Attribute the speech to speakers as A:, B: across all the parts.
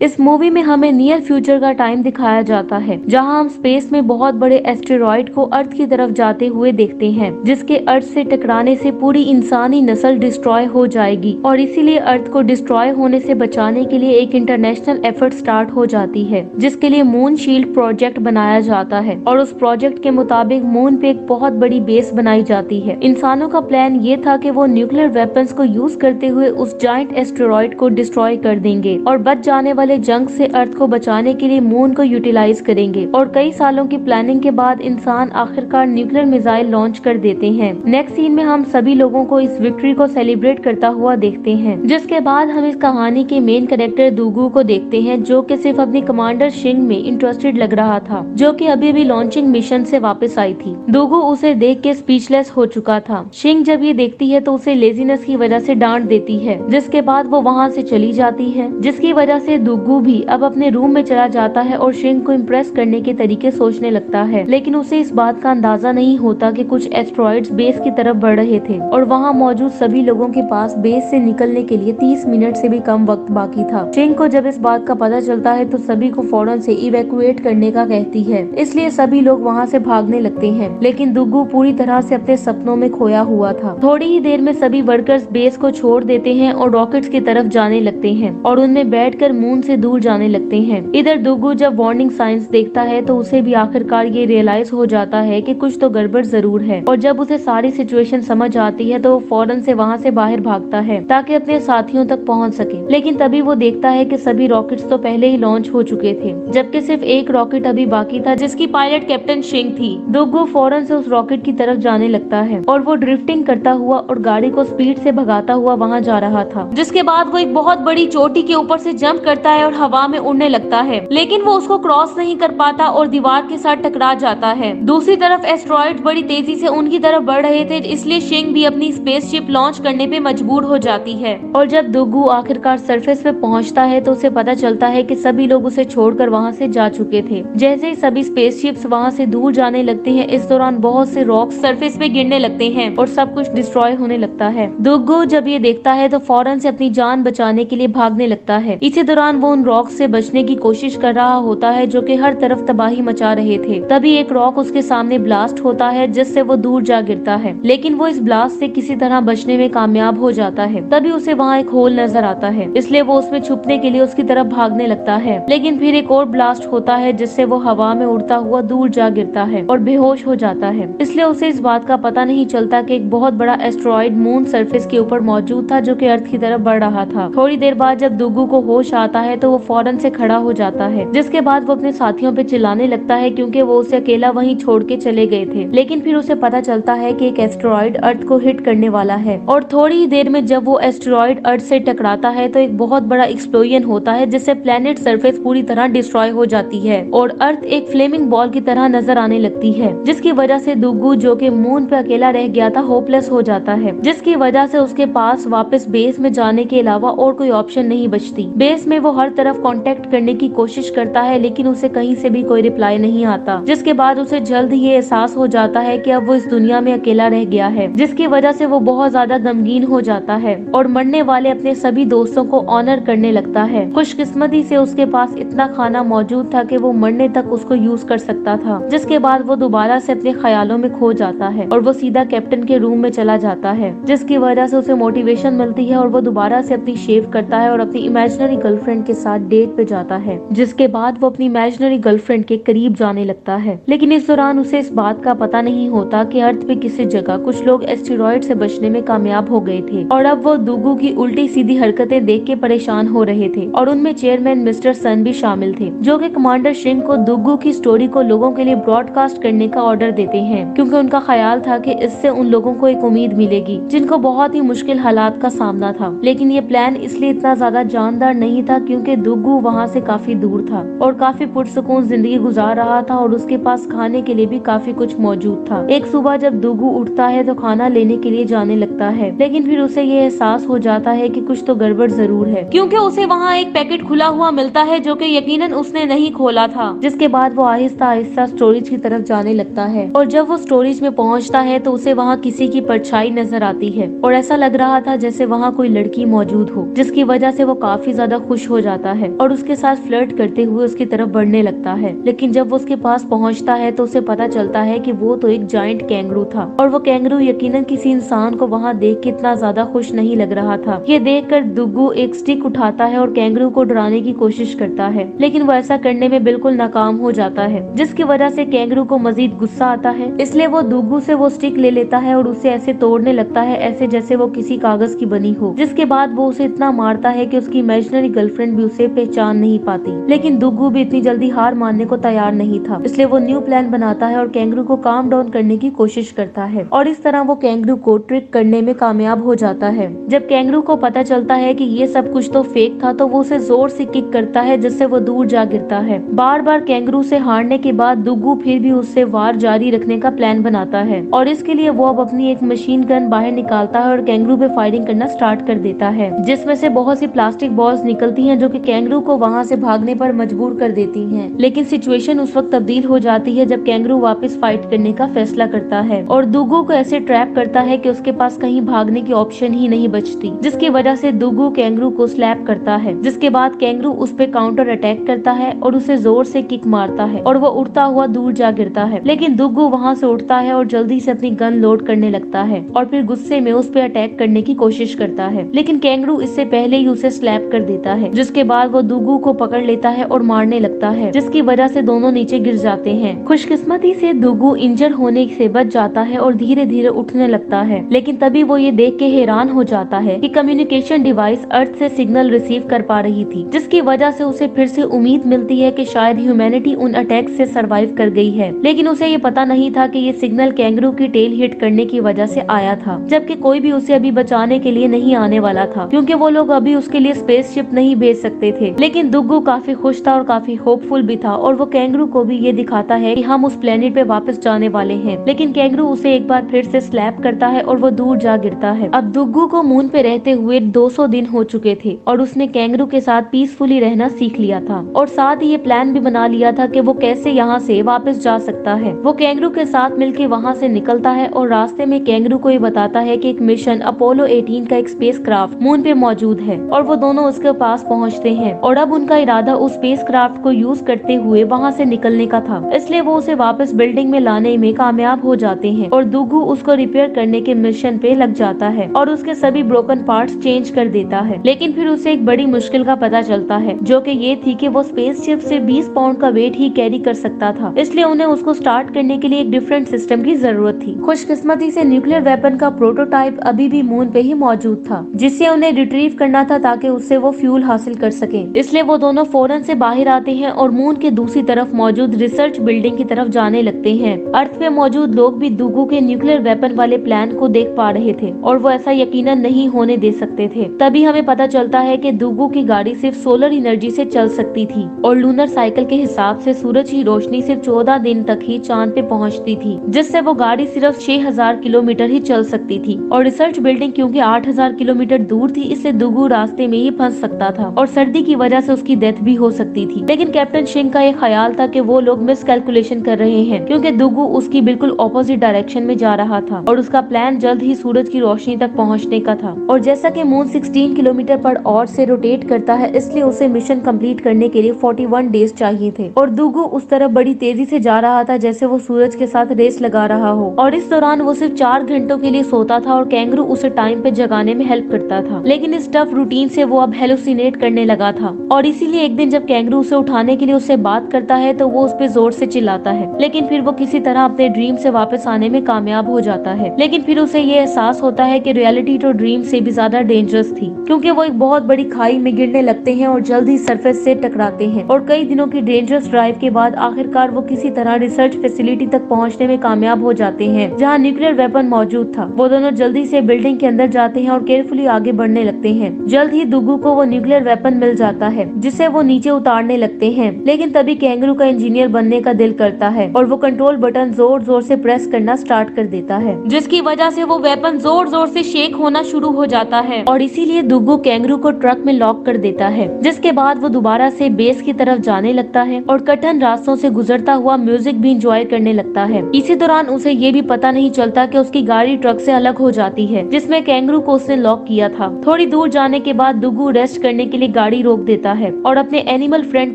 A: इस मूवी में हमें नियर फ्यूचर का टाइम दिखाया जाता है, जहां हम स्पेस में बहुत बड़े एस्टेरॉइड को अर्थ की तरफ जाते हुए देखते हैं, जिसके अर्थ से टकराने से पूरी इंसानी नस्ल डिस्ट्रॉय हो जाएगी और इसीलिए अर्थ को डिस्ट्रॉय होने से बचाने के लिए एक इंटरनेशनल एफर्ट स्टार्ट हो जाती है, जिसके लिए मून शील्ड प्रोजेक्ट बनाया जाता है और उस प्रोजेक्ट के मुताबिक मून पे एक बहुत बड़ी बेस बनाई जाती है। इंसानों का प्लान ये था कि वो न्यूक्लियर वेपन्स को यूज करते हुए उस जायंट एस्टेरॉइड को डिस्ट्रॉय कर देंगे और बच जाने वाले जंग से अर्थ को बचाने के लिए मून को यूटिलाइज करेंगे। और कई सालों की प्लानिंग के बाद इंसान आखिरकार न्यूक्लियर मिसाइल लॉन्च कर देते हैं। नेक्स्ट सीन में हम सभी लोगों को इस विक्ट्री को सेलिब्रेट करता हुआ देखते हैं, जिसके बाद हम इस कहानी के मेन कैरेक्टर दुगू को देखते हैं, जो कि सिर्फ अपनी कमांडर शिंग में इंटरेस्टेड लग रहा था, जो कि अभी भी लॉन्चिंग मिशन से वापस आई थी। दुगू उसे देख के स्पीचलेस हो चुका था। शिंग जब ये देखती है तो उसे लेजीनेस की वजह से डांट देती है, जिसके बाद वो वहाँ से चली जाती है, जिसकी वजह से दुगू भी अब अपने रूम में चला जाता है और शिंग को इम्प्रेस करने के तरीके सोचने लगता है। लेकिन उसे इस बात का अंदाजा नहीं होता कि कुछ एस्ट्रॉइड्स बेस की तरफ बढ़ रहे थे और वहाँ मौजूद सभी लोगों के पास बेस से निकलने के लिए 30 मिनट से भी कम वक्त बाकी था। शिंग को जब इस बात का पता चलता है तो सभी को फौरन से इवैक्यूएट करने का कहती है, इसलिए सभी लोग वहाँ से भागने लगते हैं। लेकिन दुगू पूरी तरह से अपने सपनों में खोया हुआ था। थोड़ी ही देर में सभी वर्कर्स बेस को छोड़ देते हैं और रॉकेट्स की तरफ जाने लगते हैं और उनमें बैठकर मून से दूर जाने लगते हैं। इधर दुगू जब वार्निंग साइंस देखता है तो उसे भी आखिरकार ये रियलाइज हो जाता है कि कुछ तो गड़बड़ जरूर है और जब उसे सारी सिचुएशन समझ आती है तो वो फौरन से वहाँ से बाहर भागता है ताकि अपने साथियों तक पहुँच सके। लेकिन तभी वो देखता है कि सभी रॉकेट्स तो पहले ही लॉन्च हो चुके थे, जबकि सिर्फ एक रॉकेट अभी बाकी था, जिसकी पायलट कैप्टन शिंग थी। दुगू फौरन से उस रॉकेट की तरफ जाने लगता है और वो ड्रिफ्टिंग करता हुआ और गाड़ी को स्पीड से भगाता हुआ वहाँ जा रहा था, जिसके बाद वो एक बहुत बड़ी चोटी के ऊपर से जंप करता है और हवा में उड़ने लगता है। लेकिन वो उसको क्रॉस नहीं कर पाता और दीवार के साथ टकरा जाता है। दूसरी तरफ एस्ट्रॉइड बड़ी तेजी से उनकी तरफ बढ़ रहे थे, इसलिए शिंग भी अपनी स्पेसशिप लॉन्च करने पे मजबूर हो जाती है। और जब दुगू आखिरकार सरफेस पे पहुंचता है तो उसे पता चलता है कि सभी लोग उसे छोड़कर वहां से जा चुके थे। जैसे ही सभी स्पेसशिप्स वहां से दूर जाने लगते हैं, इस दौरान बहुत से रॉक्स सरफेस पे गिरने लगते हैं और सब कुछ डिस्ट्रॉय होने लगता है। दुगू जब ये देखता है तो फौरन से अपनी जान बचाने के लिए भागने लगता है। इसी दौरान वो उन रॉक्स से बचने की कोशिश कर रहा होता है जो कि हर तरफ तबाही मचा रहे थे। तभी एक रॉक उसके सामने ब्लास्ट होता है, जिससे वो दूर जा गिरता है, लेकिन वो इस ब्लास्ट से किसी तरह बचने में कामयाब हो जाता है। तभी उसे वहाँ एक होल नजर आता है, इसलिए वो उसमें छुपने के लिए उसकी तरफ भागने लगता है। लेकिन फिर एक और ब्लास्ट होता है, जिससे वो हवा में उड़ता हुआ दूर जा गिरता है और बेहोश हो जाता है। इसलिए उसे इस बात का पता नहीं चलता कि एक बहुत बड़ा एस्ट्रॉइड मून सरफेस के ऊपर मौजूद था, जो कि अर्थ की तरफ बढ़ रहा था। थोड़ी देर बाद जब दुगू को होश आता है तो वो फौरन से खड़ा हो जाता है, जिसके बाद वो अपने साथियों पे चिल्लाने लगता है, क्योंकि वो उसे अकेला वहीं छोड़ के चले गए थे। लेकिन फिर उसे पता चलता है कि एक एस्टेरॉइड अर्थ को हिट करने वाला है और थोड़ी ही देर में जब वो एस्टेरॉइड अर्थ से टकराता है तो एक बहुत बड़ा एक्सप्लोजन होता है, जिससे प्लेनेट सरफेस पूरी तरह डिस्ट्रॉय हो जाती है और अर्थ एक फ्लेमिंग बॉल की तरह नजर आने लगती है, जिसकी वजह से दुगू, जो कि मून पे अकेला रह गया था, होपलेस हो जाता है, जिसकी वजह से उसके पास वापस बेस में जाने के अलावा और कोई ऑप्शन नहीं बचती। बेस में वो हर तरफ कांटेक्ट करने की कोशिश करता है, लेकिन उसे कहीं से भी कोई रिप्लाई नहीं आता, जिसके बाद उसे जल्द ही एहसास हो जाता है कि अब वो इस दुनिया में अकेला रह गया है, जिसकी वजह से वो बहुत ज्यादा गमगीन हो जाता है और मरने वाले अपने सभी दोस्तों को ऑनर करने लगता है। खुशकिस्मती से उसके पास इतना खाना मौजूद था कि वो मरने तक उसको यूज कर सकता था, जिसके बाद वो दोबारा से अपने ख्यालों में खो जाता है और वो सीधा कैप्टन के रूम में चला जाता है, जिसकी वजह से उसे मोटिवेशन मिलती है और वो दोबारा से अपनी शेव करता है और अपनी इमेजिनरी गर्लफ्रेंड के साथ डेट पे जाता है, जिसके बाद वो अपनी इमेजिनरी गर्लफ्रेंड के करीब जाने लगता है। लेकिन इस दौरान उसे इस बात का पता नहीं होता कि अर्थ पे किसी जगह कुछ लोग एस्टेरॉइड से बचने में कामयाब हो गए थे और अब वो दुगू की उल्टी सीधी हरकतें देख के परेशान हो रहे थे और उनमें चेयरमैन मिस्टर सन भी शामिल थे, जो कि कमांडर शिंग को दुगू की स्टोरी को लोगों के लिए ब्रॉडकास्ट करने का ऑर्डर देते हैं, क्योंकि उनका ख्याल था कि इससे उन लोगों को एक उम्मीद मिलेगी जिनको बहुत ही मुश्किल हालात का सामना था। लेकिन ये प्लान इसलिए इतना ज्यादा जानदार नहीं था क्योंकि दुगू वहाँ से काफी दूर था और काफी पुरसुकून जिंदगी गुजार रहा था और उसके पास खाने के लिए भी काफी कुछ मौजूद था। एक सुबह जब दुगू उठता है तो खाना लेने के लिए जाने लगता लगता है, लेकिन फिर उसे ये एहसास हो जाता है कि कुछ तो गड़बड़ जरूर है, क्योंकि उसे वहाँ एक पैकेट खुला हुआ मिलता है जो कि यकीनन उसने नहीं खोला था। जिसके बाद वो आहिस्ता आहिस्ता स्टोरेज की तरफ जाने लगता है और जब वो स्टोरेज में पहुँचता है तो उसे वहाँ किसी की परछाई नजर आती है और ऐसा लग रहा था जैसे वहाँ कोई लड़की मौजूद हो, जिसकी वजह से वो काफी ज्यादा खुश हो जाता है और उसके साथ फ्लर्ट करते हुए उसकी तरफ बढ़ने लगता है। लेकिन जब वो उसके पास पहुँचता है तो उसे पता चलता है कि वो तो एक जायंट कैंगरू था और वो कैंगरू यकीनन किसी इंसान को वहाँ देख के इतना ज्यादा खुश नहीं लग रहा था। ये देखकर दुग्गू एक स्टिक उठाता है और कैंगरू को डराने की कोशिश करता है, लेकिन वो ऐसा करने में बिल्कुल नाकाम हो जाता है, जिसकी वजह से कैंगरू को मजीद गुस्सा आता है। इसलिए वो दुग्गू से वो स्टिक ले लेता है और उसे ऐसे तोड़ने लगता है ऐसे जैसे वो किसी कागज की बनी हो। जिसके बाद वो उसे इतना मारता है कि उसकी इमेजिनरी गर्लफ्रेंड भी उसे पहचान नहीं पाती। लेकिन दुग्गू भी इतनी जल्दी हार मानने को तैयार नहीं था, इसलिए वो न्यू प्लान बनाता है और कैंगरू को काम डाउन करने की कोशिश करता है और इस तरह वो कैंगरू को ट्रिक करने में कामयाब हो जाता है। जब कैंगरू को पता चलता है कि ये सब कुछ तो फेक था तो वो उसे जोर से किक करता है जिससे वो दूर जा गिरता है। बार बार कैंगरू से हारने के बाद दुग्गू फिर भी उससे वार जारी रखने का प्लान बनाता है और इसके लिए वो अब अपनी एक मशीन गन बाहर निकालता है और कैंगरू पे फायरिंग करना स्टार्ट कर देता है, जिसमें से बहुत सी प्लास्टिक बॉल्स निकलती हैं जो कि कैंगरू को वहाँ से भागने पर मजबूर कर देती हैं। लेकिन सिचुएशन उस वक्त तब्दील हो जाती है जब कैंगरू वापस फाइट करने का फैसला करता है और दुग्गू को ऐसे ट्रैप करता है कि उसके पास कहीं भागने की ऑप्शन ही नहीं बचती, जिसकी वजह से दुग्गू कैंगरू को स्लैप करता है। जिसके बाद कैंगरू उस पे काउंटर अटैक करता है और उसे जोर से किक मारता है और वो उड़ता हुआ दूर जा गिरता है। लेकिन दुग्गू वहाँ से उठता है और जल्दी से अपनी गन लोड करने लगता है और फिर गुस्से में उस पे अटैक करने की कोशिश करता है, लेकिन कैंगरू इससे पहले ही उसे स्लैप कर देता है। जिसके बाद वो दुग्गू को पकड़ लेता है और मारने लगता है, जिसकी वजह से दोनों नीचे गिर जाते हैं। खुशकिस्मती से दुग्गू इंजर होने से बच जाता है और धीरे धीरे उठने लगता है, लेकिन तभी वो ये देख के हैरान हो जाता है कि कम्युनिकेशन डिवाइस अर्थ से सिग्नल रिसीव कर पा रही थी, जिसकी वजह से उसे फिर से उम्मीद मिलती है कि शायद ह्यूमैनिटी उन अटैक से सरवाइव कर गई है। लेकिन उसे ये पता नहीं था कि ये सिग्नल कैंगरू की टेल हिट करने की वजह से आया था, जबकि कोई भी उसे अभी बचाने के लिए नहीं आने वाला था, क्योंकि वो लोग अभी उसके लिए स्पेसशिप नहीं भेज सकते थे। लेकिन दुग्गू काफी खुश था और काफी होपफुल भी था और वो कैंगरू को भी ये दिखाता है कि हम उस प्लेनेट पे वापस जाने वाले हैं। लेकिन कैंगरू उसे एक बार फिर से स्लैप करता है और वो दूर जा गिरता है। अब दुग्गू को मून पे रहते हुए 200 दिन हो चुके थे और उसने कैंगरू के साथ पीसफुली रहना सीख लिया था और साथ ही ये प्लान भी बना लिया था कि वो कैसे यहाँ से वापस जा सकता है। वो कैंगरू के साथ मिलके वहाँ से निकलता है और रास्ते में कैंगरू को ये बताता है कि एक मिशन अपोलो 18 का एक स्पेसक्राफ्ट मून पे मौजूद है और वो दोनों उसके पास पहुँचते हैं और अब उनका इरादा उस स्पेसक्राफ्ट को यूज करते हुए वहाँ से निकलने का था, इसलिए वो उसे वापस बिल्डिंग में लाने में कामयाब हो जाते हैं और दुग्गू उसको रिपेयर करने के मिशन पे लग जाता है और उसके सभी ब्रोकन पार्ट्स चेंज कर देता है। लेकिन फिर उसे एक बड़ी मुश्किल का पता चलता है, जो कि ये थी कि वो स्पेसशिप से 20 पाउंड का वेट ही कैरी कर सकता था, इसलिए उन्हें उसको स्टार्ट करने के लिए एक डिफरेंट सिस्टम की जरूरत थी। खुशकिस्मती से न्यूक्लियर वेपन का प्रोटोटाइप अभी भी मून पे ही मौजूद था, जिसे उन्हें रिट्रीव करना था ताकि उससे वो फ्यूल हासिल कर सके। इसलिए वो दोनों फौरन से बाहर आते हैं और मून के दूसरी तरफ मौजूद रिसर्च बिल्डिंग की तरफ जाने लगते हैं। अर्थ पे मौजूद लोग भी दुग्गू के न्यूक्लियर वेपन वाले प्लान को देख पा रहे थे और वो ऐसा यकीनन नहीं होने दे सकते थे। तभी हमें पता चलता है कि दुग्गू की गाड़ी सिर्फ सोलर एनर्जी से चल सकती थी और लूनर साइकिल के हिसाब से सूरज की रोशनी सिर्फ 14 दिन तक ही चांद पे पहुंचती थी, जिससे वो गाड़ी सिर्फ 6000 किलोमीटर ही चल सकती थी और रिसर्च बिल्डिंग क्योंकि 8000 किलोमीटर दूर थी, इससे दुग्गू रास्ते में ही फंस सकता था और सर्दी की वजह से उसकी डेथ भी हो सकती थी। लेकिन कैप्टन शिंग का ये ख्याल था कि वो लोग मिस कैलकुलेशन कर रहे हैं, क्योंकि दुग्गू उसकी बिल्कुल ऑपोजिट डायरेक्शन में जा रहा था और उसका प्लान जल्द ही सूरज की रोशनी तक पहुंचने का था। और जैसा कि मून 16 किलोमीटर पर आवर से रोटेट करता है, इसलिए उसे मिशन कंप्लीट करने के लिए 41 डेज चाहिए थे और दुग्गू उस तरफ बड़ी तेजी से जा रहा था जैसे वो सूरज के साथ रेस लगा रहा हो। और इस दौरान वो सिर्फ 4 घंटों के लिए सोता था और कैंगरू उसे टाइम पे जगाने में हेल्प करता था। लेकिन इस टफ रूटीन से वो अब हेलुसिनेट करने लगा था और इसीलिए एक दिन जब कैंगरू उसे उठाने के लिए उससे बात करता है तो वो उस पे जोर से चिल्लाता है, लेकिन फिर वो किसी तरह अपने ड्रीम से वापस आने में कामयाब हो जाता है। लेकिन फिर उसे ये एहसास होता है कि रियलिटी तो ड्रीम से भी ज्यादा डेंजरस थी, क्योंकि वो एक बहुत बड़ी खाई में गिरने लगते हैं और जल्द ही सरफेस से टकराते हैं और कई दिनों की डेंजरस ड्राइव के बाद आखिरकार वो किसी तरह रिसर्च फैसिलिटी तक पहुंचने में कामयाब हो जाते हैं, जहां न्यूक्लियर वेपन मौजूद था। वो दोनों जल्दी से बिल्डिंग के अंदर जाते हैं और केयरफुली आगे बढ़ने लगते हैं। जल्द ही दुग्गू को वो न्यूक्लियर वेपन मिल जाता है, जिसे वो नीचे उतारने लगते हैं। लेकिन तभी कैंगरू का इंजीनियर बनने का दिल करता है और वो कंट्रोल बटन जोर जोर से प्रेस करना स्टार्ट कर देता है, जिसकी वजह से वो वेपन वेपन जोर जोर से शेक होना शुरू हो जाता है और इसीलिए दुग्गू कैंगरू को ट्रक में लॉक कर देता है, जिसके बाद वो दोबारा से बेस की तरफ जाने लगता है और कठिन रास्तों से गुजरता हुआ म्यूजिक भी इंजॉय करने लगता है। इसी दौरान उसे ये भी पता नहीं चलता कि उसकी गाड़ी ट्रक से अलग हो जाती है, जिसमें कैंगरू को उसने लॉक किया था। थोड़ी दूर जाने के बाद दुग्गू रेस्ट करने के लिए गाड़ी रोक देता है और अपने एनिमल फ्रेंड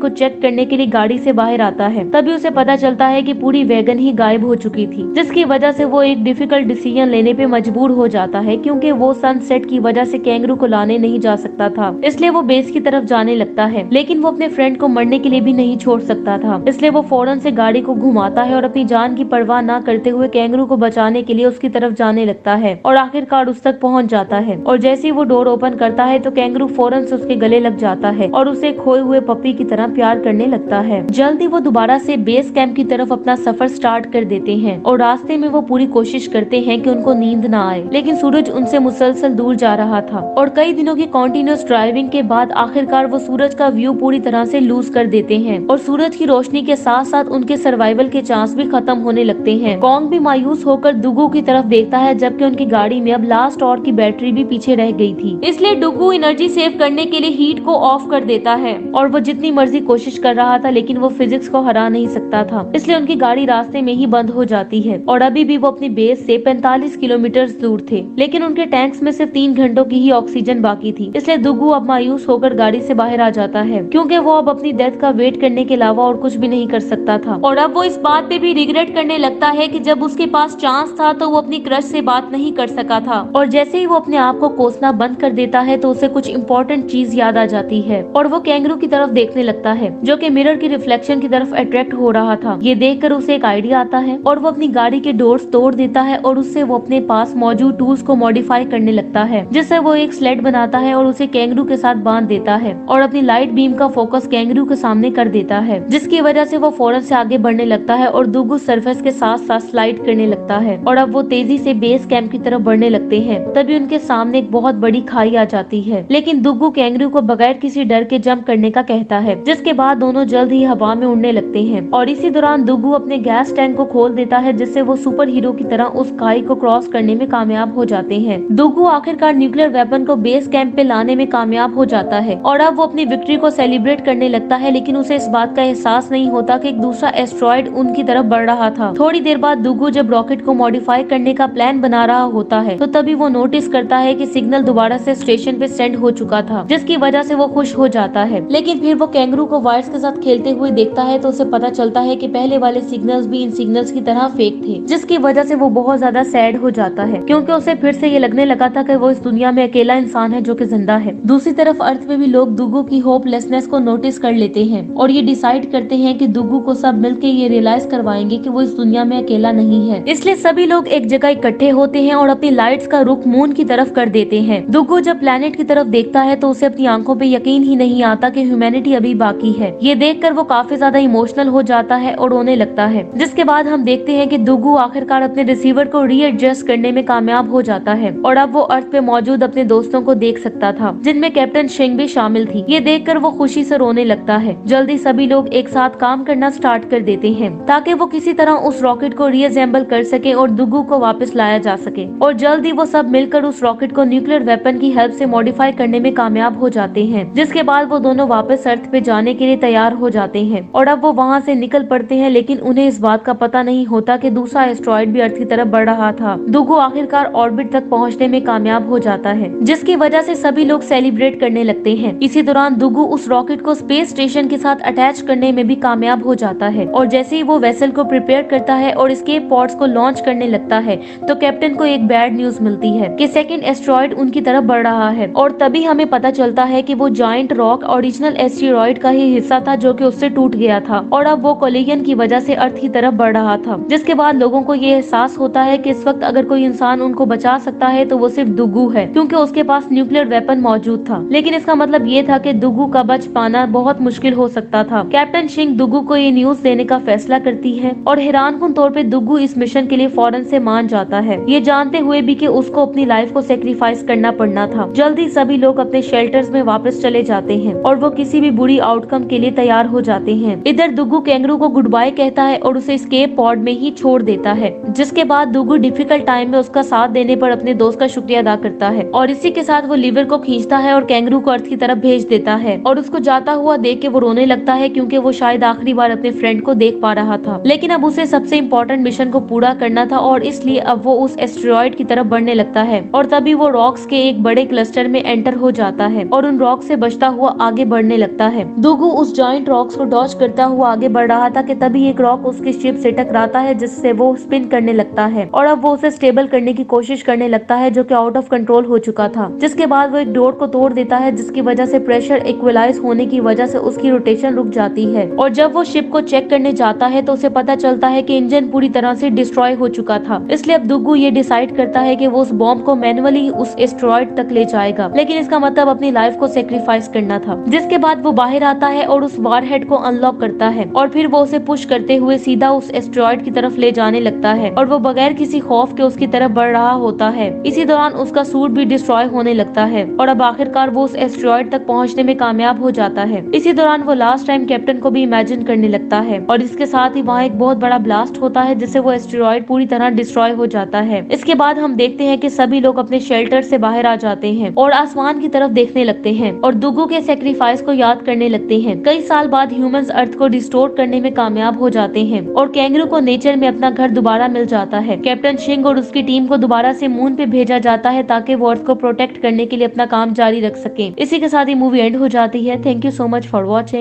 A: को चेक करने के लिए गाड़ी से बाहर आता है। तभी उसे पता चलता है कि पूरी वैगन ही गायब हो चुकी थी, जिसकी वजह से वो एक डिफिकल्ट डिसीजन लेने पे मजबूर हो जाता है, क्योंकि वो सनसेट की वजह से कैंगरू को लाने नहीं जा सकता था। इसलिए वो बेस की तरफ जाने लगता है, लेकिन वो अपने फ्रेंड को मरने के लिए भी नहीं छोड़ सकता था। इसलिए वो फौरन से गाड़ी को घुमाता है और अपनी जान की परवाह न करते हुए कैंगरू को बचाने के लिए उसकी तरफ जाने लगता है और आखिरकार उस तक पहुंच जाता है। और जैसे ही वो डोर ओपन करता है तो कैंगरू फौरन से उसके गले लग जाता है और उसे खोए हुए पपी की तरह प्यार करने लगता है। जल्दी वो दोबारा से बेस कैंप की तरफ अपना सफर स्टार्ट कर देते हैं और रास्ते में वो पूरी कोशिश करते हैं कि उनको नींद ना आए, लेकिन सूरज उनसे मुसलसल दूर जा रहा था और कई दिनों की कंटिन्यूअस ड्राइविंग के बाद आखिरकार वो सूरज का व्यू पूरी तरह से लूज कर देते हैं और सूरज की रोशनी के साथ साथ उनके सर्वाइवल के चांस भी खत्म होने लगते हैं। कॉन्ग भी मायूस होकर दुग्गू की तरफ देखता है, जबकि उनकी गाड़ी में अब लास्ट और की बैटरी भी पीछे रह गई थी। इसलिए डुग्गू एनर्जी सेव करने के लिए हीट को ऑफ कर देता है और वो जितनी मर्जी कोशिश कर रहा था, लेकिन वो फिजिक्स को हरा नहीं सकता था। इसलिए उनकी गाड़ी रास्ते में ही बंद हो जाती है और अभी भी वो अपनी बेस से 45 किलोमीटर दूर थे, लेकिन उनके टैंक्स में सिर्फ 3 घंटों की ही ऑक्सीजन बाकी थी। इसलिए दुग्गू अब मायूस होकर गाड़ी से बाहर आ जाता है, क्योंकि वो अब अपनी डेथ का वेट करने के अलावा और कुछ भी नहीं कर सकता था। और अब वो इस बात पे भी रिग्रेट करने लगता है कि जब उसके पास चांस था तो वो अपनी क्रश से बात नहीं कर सका था। और जैसे ही वो अपने आप को कोसना बंद कर देता है तो उसे कुछ इम्पोर्टेंट चीज याद आ जाती है और वो कैंगरू की तरफ देखने लगता है, जो कि मिरर की रिफ्लेक्शन की तरफ अट्रैक्ट हो रहा था। ये देखकर उसे एक आइडिया आता है और वो अपनी गाड़ी के डोर्स तोड़ देता है और उससे वो अपने पास मौजूद टूल्स को मॉडिफाई करने लगता है, जिससे वो एक स्लेड बनाता है और उसे कैंगरू के साथ बांध देता है और अपनी लाइट बीम का फोकस कैंगरू के सामने कर देता है, जिसकी वजह से वो फौरन से आगे बढ़ने लगता है और दुग्गू सरफेस के साथ साथ स्लाइड करने लगता है और अब वो तेजी से बेस कैंप की तरफ बढ़ने लगते हैं। तभी उनके सामने एक बहुत बड़ी खाई आ जाती है, लेकिन दुग्गू कैंगरू को बगैर किसी डर के जंप करने का कहता है, जिसके बाद दोनों जल्द ही हवा में उड़ने लगते हैं। और इसी दौरान दुग्गू अपने गैस टैंक को खोल देता है, जिससे वो सुपर हीरो की तरह उस खाई को क्रॉस करने में कामयाब हो जाते हैं। दुग्गू आखिरकार न्यूक्लियर वेपन को बेस कैंप पे लाने में कामयाब हो जाता है और अब वो अपनी विक्ट्री को सेलिब्रेट करने लगता है, लेकिन उसे इस बात का एहसास नहीं होता कि एक दूसरा एस्ट्रॉइड उनकी तरफ बढ़ रहा था। थोड़ी देर बाद दुग्गू जब रॉकेट को मॉडिफाई करने का प्लान बना रहा होता है तो तभी वो नोटिस करता है कि सिग्नल दोबारा से स्टेशन पे सेंड हो चुका था, जिसकी वजह से वो खुश हो जाता है। लेकिन फिर वो कैंगरू को वायर्स के साथ खेलते हुए देखता है तो उसे पता चलता है कि पहले वाले सिग्नल्स भी इन सिग्नल्स की तरह फेक थे, जिसकी वजह से वो बहुत ज्यादा सैड हो जाता है, क्योंकि उसे फिर से ये लगने लगा था कि वो इस दुनिया में अकेला इंसान है जो कि जिंदा है। दूसरी तरफ अर्थ में भी लोग दुग्गू की होपलेसनेस को नोटिस कर लेते हैं और ये डिसाइड करते हैं कि दुग्गू को सब मिलके ये रियलाइज करवाएंगे कि वो इस दुनिया में अकेला नहीं है। इसलिए सभी लोग एक जगह इकट्ठे होते हैं और अपनी लाइट्स का रुख मून की तरफ कर देते हैं। दुग्गू जब प्लेनेट की तरफ देखता है तो उसे अपनी आंखों पे यकीन ही नहीं आता कि ह्यूमैनिटी अभी बाकी है। ये देखकर वो काफी ज्यादा इमोशनल हो जाता है और रोने लगता है, जिसके बाद हम देखते हैं कि दुग्गू आखिरकार अपने रिसीवर को रीएडजस्ट करने में कामयाब हो जाता है और अब वो अर्थ पे मौजूद अपने दोस्तों को देख सकता था, जिनमें कैप्टन शिंग भी शामिल थी। ये देखकर वो खुशी से रोने लगता है। जल्दी सभी लोग एक साथ काम करना स्टार्ट कर देते हैं ताकि वो किसी तरह उस रॉकेट को रीअसेंबल कर सके और दुग्गू को वापस लाया जा सके। और जल्दी वो सब मिलकर उस रॉकेट को न्यूक्लियर वेपन की हेल्प से मॉडिफाई करने में कामयाब हो जाते हैं, जिसके बाद वो दोनों वापस अर्थ पे जाने के लिए तैयार हो जाते हैं और अब वो वहाँ से निकल पड़ते हैं। लेकिन उन्हें इस बात का पता नहीं होता कि दूसरा एस्ट्रॉइड भी अर्थ की तरफ बढ़ रहा था। दुग्गू आखिरकार ऑर्बिट तक पहुँचने में कामयाब हो जाता है, जिसकी वजह से सभी लोग सेलिब्रेट करने लगते हैं। इसी दौरान दुग्गू उस रॉकेट को स्पेस स्टेशन के साथ अटैच करने में भी कामयाब हो जाता है और जैसे ही वो वेसल को प्रिपेयर करता है और एस्केप पॉड्स को लॉन्च करने लगता है तो कैप्टन को एक बैड न्यूज मिलती है कि सेकंड एस्ट्रॉइड उनकी तरफ बढ़ रहा है। और तभी हमें पता चलता है कि वो जायंट रॉक ओरिजिनल एस्टेरॉइड का ही हिस्सा था जो कि उससे टूट गया था और अब वो कोलिजन की वजह से अर्थ की तरफ बढ़ रहा था, जिसके बाद लोगों को ये एहसास होता है कि इस वक्त अगर कोई इंसान उनको बचा सकता है तो वो सिर्फ दुग्गू है, क्योंकि उसके पास न्यूक्लियर वेपन मौजूद था। लेकिन इसका मतलब ये था कि दुग्गू का बच पाना बहुत मुश्किल हो सकता था। कैप्टन शिंग दुग्गू को ये न्यूज देने का फैसला करती है और हैरानकुन तौर पे दुग्गू इस मिशन के लिए फौरन से मान जाता है, ये जानते हुए भी कि उसको अपनी लाइफ को सेक्रीफाइस करना पड़ना था। जल्दी सभी लोग अपने शेल्टर्स में वापस चले जाते हैं और वो किसी भी बुरी आउटकम के लिए तैयार हो जाते हैं। इधर दुग्गू कैंगरू को गुड बाय कहता है और उसे एस्केप पॉड में ही छोड़ देता है, जिसके बाद दुग्गू डिफिकल्ट टाइम में उसका साथ देने पर अपने दोस्त का शुक्रिया अदा करता है और इसी के साथ वो लिवर को खींचता है और कैंगरू को अर्थ की तरफ भेज देता है और उसको जाता हुआ देख के वो रोने लगता है, क्योंकि वो शायद आखिरी बार अपने फ्रेंड को देख पा रहा था। लेकिन अब उसे सबसे इम्पोर्टेंट मिशन को पूरा करना था और इसलिए अब वो उस एस्टेरॉइड की तरफ बढ़ने लगता है और तभी वो रॉक्स के एक बड़े क्लस्टर में एंटर हो जाता है और उन रॉक से बचता हुआ आगे बढ़ने लगता है। दुग्गू उस जॉइंट रॉक्स को डॉज करता हुआ आगे बढ़ रहा था कि तभी एक रॉक उसकी शिप से टकराता है, जिससे वो स्पिन करने लगता है और अब वो उसे स्टेबल करने की कोशिश करने लगता है, जो कि आउट ऑफ कंट्रोल हो चुका था। जिसके बाद वो एक डोर को तोड़ देता है, जिसकी वजह से प्रेशर इक्वलाइज होने की वजह से उसकी रोटेशन रुक जाती है और जब वो शिप को चेक करने जाता है तो उसे पता चलता है कि इंजन पूरी तरह से डिस्ट्रॉय हो चुका था। इसलिए अब दुग्गू ये डिसाइड करता है कि वो उस बॉम्ब को मैनुअली उस एस्टेरॉइड तक ले जाएगा, लेकिन इसका मतलब अपनी लाइफ को सेक्रीफाइस करना था। जिसके बाद वो बाहर आता है और उस वारहेड को अनलॉक करता है और फिर वो उसे पुश करते हुए सीधा उस एस्टेरॉइड की तरफ ले जाने लगता है और वो बगैर किसी खौफ के उसकी तरफ बढ़ रहा होता है। इसी दौरान उसका सूट भी डिस्ट्रॉय होने लगता है और अब आखिरकार वो उस एस्टेरॉइड तक पहुंचने में कामयाब हो जाता है। इसी दौरान वो लास्ट टाइम कैप्टन को भी इमेजिन करने लगता है और इसके साथ ही वहाँ एक बहुत बड़ा ब्लास्ट होता है, जिससे वो एस्टेरॉइड पूरी तरह डिस्ट्रॉय हो जाता है। इसके बाद हम देखते हैं कि सभी लोग अपने शेल्टर से बाहर आ जाते हैं और आसमान की तरफ देखने लगते हैं और दुग्गू के सेक्रीफाइस को याद करने लगते हैं। कई साल बाद ह्यूमंस अर्थ को रिस्टोर करने में कामयाब हो जाते हैं और कैंगरू को नेचर में अपना घर दोबारा मिल जाता है। कैप्टन शिंग और उसकी टीम को दोबारा से मून पे भेजा जाता है ताकि वो अर्थ को प्रोटेक्ट करने के लिए अपना काम जारी रख सके। इसी के साथ ही मूवी एंड हो जाती है। Thank you so much for watching.